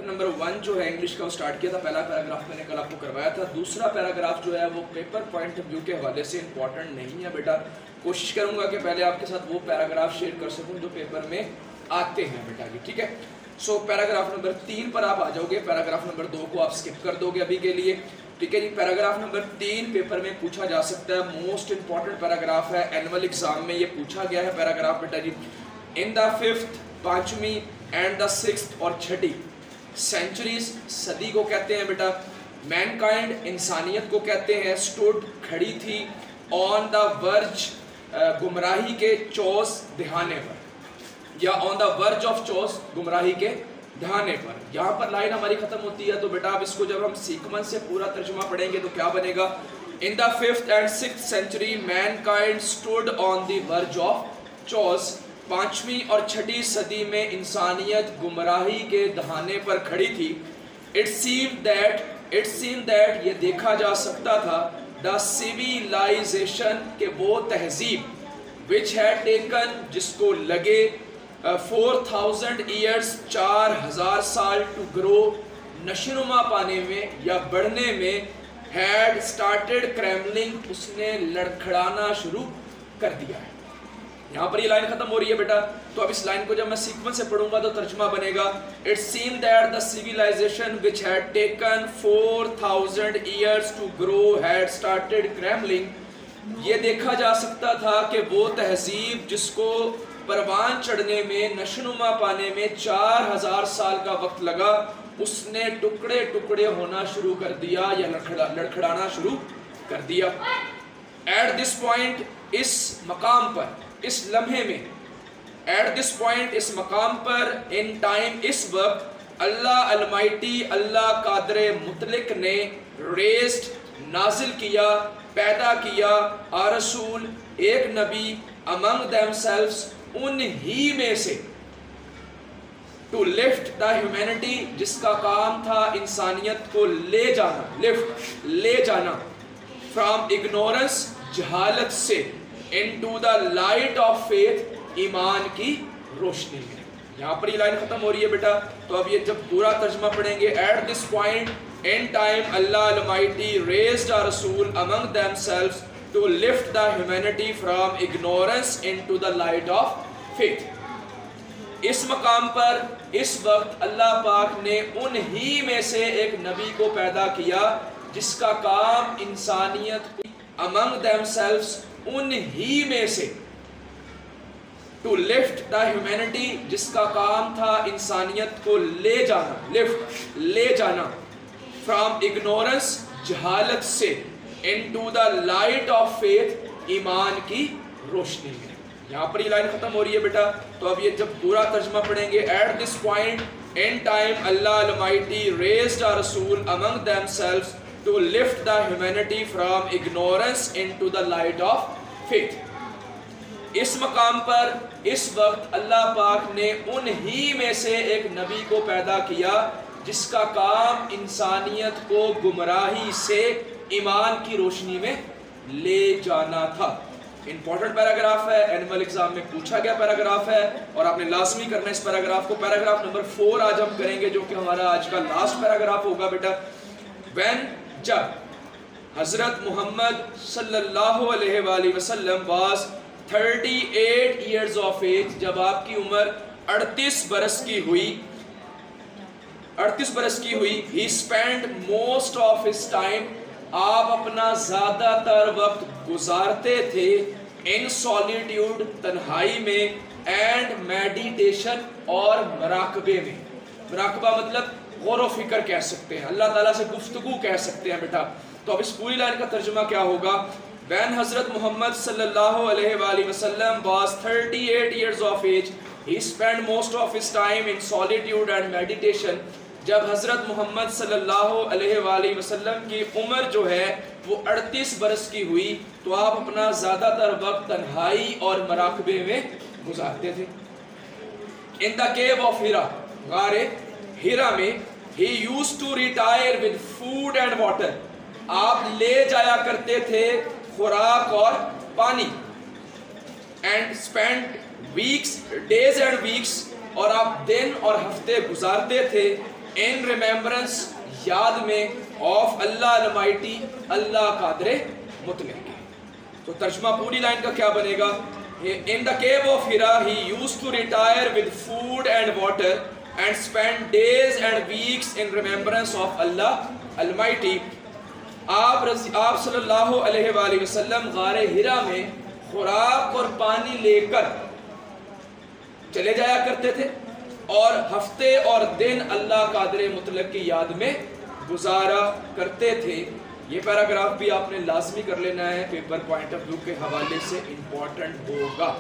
Number 1 जो है English का वो स्टार्ट किया था। पहला पैराग्राफ मैंने कल आपको करवाया था। दूसरा पैराग्राफ जो है वो पेपर पॉइंट ऑफ व्यू के हवाले से इंपॉर्टेंट नहीं है बेटा। कोशिश करूंगा कि पहले आपके साथ वो पैराग्राफ शेयर कर सकूं जो पेपर में आते हैं बेटा जी, ठीक है। सो पैराग्राफ नंबर 3 पर आप आ जाओगे, पैराग्राफ नंबर 2 को आप स्किप कर दोगे अभी के लिए, ठीक है जी। पैराग्राफ नंबर 3 पेपर में पूछा जा सकता है, मोस्ट इंपॉर्टेंट पैराग्राफ है, एनुअल एग्जाम में ये पूछा गया है पैराग्राफ बेटा जी। इन द 5th 5वीं एंड द 6th और 6ठी सेंचुरीज, सदी को कहते हैं बेटा। मैनकाइंड, इंसानियत को कहते हैं। स्टूड, खड़ी थी। ऑन द वर्ज, गुमराही के चौस दिहाने पर, या on the verge of chaos, गुमराही के दिहाने पर। यहाँ पर लाइन हमारी खत्म होती है, तो बेटा अब इसको जब हम सीक्वेंस से पूरा तर्जुमा पढ़ेंगे तो क्या बनेगा। In the 5th and 6th century mankind stood on the verge of chaos, 5वीं और 6ठी सदी में इंसानियत गुमराही के दहाने पर खड़ी थी। इट सीम दैट ये देखा जा सकता था, द सिविलाइजेशन के वो तहजीब विच हैड टेकन, जिसको लगे 4000 ईयर्स, 4000 साल, टू ग्रो, नशोनुमा पाने में या बढ़ने में, हैड स्टार्टेड क्रैमलिंग, उसने लड़खड़ाना शुरू कर दिया है। यहाँ पर ये लाइन खत्म हो रही है बेटा। तो अब इस लाइन को जब मैं सीक्वेंस से पढ़ूंगा तो तर्जुमा बनेगा, it seem that the civilisation which had taken 4000 years to grow had started crumbling. ये देखा जा सकता था कि वो तहजीब जिसको परवान चढ़ने में, नशोनुमा पाने में 4000 साल का वक्त लगा, उसने टुकड़े टुकड़े होना शुरू कर दिया या लड़खड़ाना शुरू कर दिया। एट दिस पॉइंट, इस मकाम पर, इस लम्हे में, एट दिस पॉइंट, इस मकाम पर, इन टाइम, इस वक्त, अल्लाह अलमाइटी, अल्लाह कादरे मुतलिक ने, रेस्ड, नाजिल किया, पैदा किया, आ रसूल, एक नबी, अमंग देमसेल्व्स, उन ही में से, टू लिफ्ट द ह्यूमैनिटी, जिसका काम था इंसानियत को ले जाना, लिफ्ट, ले जाना, फ्रॉम इग्नोरेंस, जहालत से, into the light of faith, ईमान की रोशनी में। यहाँ पर ये लाइन खत्म हो रही है बेटा। तो अब ये जब पूरा तर्जुमा पढ़ेंगे, at this point in time Allah almighty raised a रसूल among themselves to lift the humanity from ignorance into the light of faith. इस मकाम पर, इस वक्त, अल्लाह पाक ने उन ही में से एक नबी को पैदा किया जिसका काम इंसानियत, अमंग देमसेल्व्स, उन ही में से, टू लिफ्ट द ह्यूमैनिटी, जिसका काम था इंसानियत को ले जाना, लिफ्ट, ले जाना, फ्रॉम इग्नोरेंस, जहालत से, into the light of faith, ईमान की रोशनी में। यहाँ पर ये लाइन खत्म हो रही है बेटा। तो अब ये जब पूरा तर्जुमा पढ़ेंगे, at this point in time Allah almighty raised a रसूल among themselves to lift the humanity from ignorance into the light of faith. इस मकाम पर, इस वक्त, अल्लाह पाक ने उन ही में से एक नबी को पैदा किया जिसका काम इंसानियत को गुमराही से ईमान की रोशनी में ले जाना था। इंपॉर्टेंट पैराग्राफ है, एनुअल एग्जाम में पूछा गया पैराग्राफ है और आपने लाजमी करना इस पैराग्राफ को। पैराग्राफ नंबर 4 आज हम करेंगे जो कि हमारा आज का लास्ट पैराग्राफ होगा बेटा। व्हेन, जब, हजरत मोहम्मद सल्लल्लाहु अलैहि वसल्लम वाज 38 इयर्स ऑफ एज, जब आपकी उम्र 38 बरस की हुई, 38 बरस की हुई, he spend most of his time, आप अपना ज्यादातर वक्त गुजारते थे, इन सॉलिट्यूड, तन्हाई में, एंड मेडिटेशन, और मराकबे में। मराकबा मतलब गौर व फिक्र कह सकते हैं, अल्लाह ताला से गुफ्तगू कह सकते हैं बेटा। तो अब इस पूरी लाइन का तर्जुमा क्या होगा। When हजरत मोहम्मद सल्लल्लाहु अलैहि वसल्लम was 38 years of age, he spent most of his time in solitude and meditation। जब हजरत मोहम्मद सल्लल्लाहु अलैहि वसल्लम की उम्र जो है वो 38 बरस की हुई, तो आप अपना ज़्यादातर वक्त तन्हाई और मराकबे में गुजारते थे। इन द केव ऑफ हिरा, गारे हिरा में, he used to retire with food and water, आप ले जाया करते थे खुराक और पानी, and spend weeks, days and weeks, और आप दिन और हफ्ते गुजारते थे, ان ریمیمبرنس یاد میں آف اللہ المائٹی اللہ قادر مطلق. تو ترجمہ پوری لائن کا کیا بنے گا؟ In the cave of Hira he used to retire with food and water and spend days and weeks in remembrance of Allah Almighty. آپ صلی اللہ علیہ وآلہ وسلم غار ہرا میں خوراک اور پانی لے کر چلے جایا کرتے تھے اور ہفتے اور دن اللہ قادر مطلق کی یاد میں گزارا کرتے تھے. یہ پیراگراف بھی آپ نے لازمی کر لینا ہے، پیپر پوائنٹ آف ویو کے حوالے سے امپورٹنٹ ہوگا.